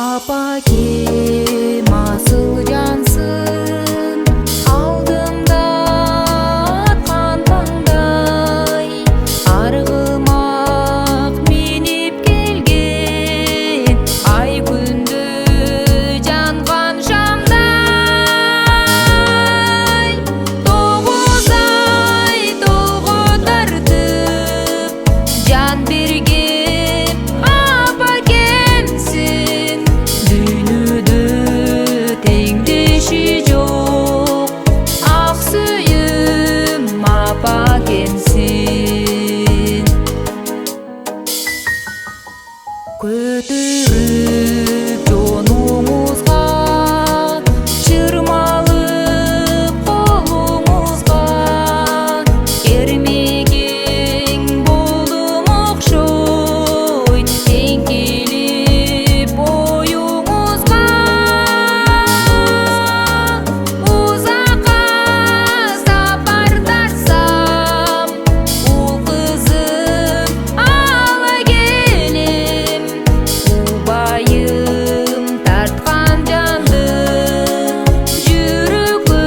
Apake masıl cansın aldımda atkan tаңдай argımak minip kelgen ay күндө жанган шамдай 9 ay толго тартып жан берген апакемсин дүйнөдө теңдеши жок ак сүйүм апакемсин көтөрүп жонуңузга чырмалып колуңузга эрмегең болдум окшойт эңкелип оюңузга узакка сапар тартсам ул кызым ала келем убайым тарткан жанды жүрөккө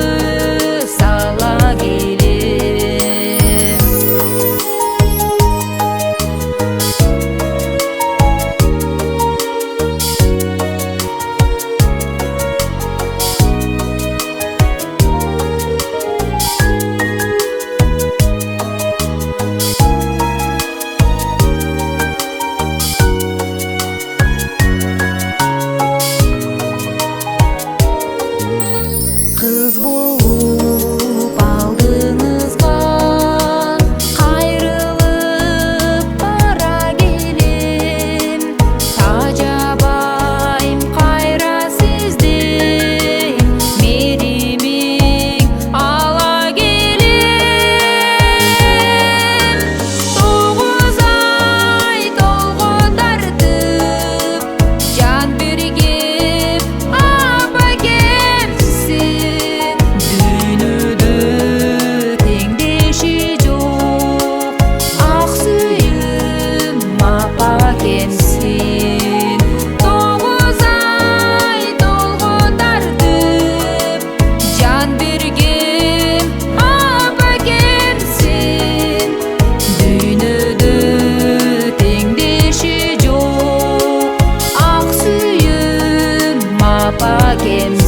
сала келем. Кыз болуп алдыңызга кайрылып бара келем тажабайм кайра сизден меримиң ала келем 9 ay толго тартып жан берген апакемсин дүйнөдө теңдеши жок ак сүйүм апакемсин 9 ay толго тартып жан берген апакемсин дүйнөдө теңдеши жок ак сүйүм апакемсин.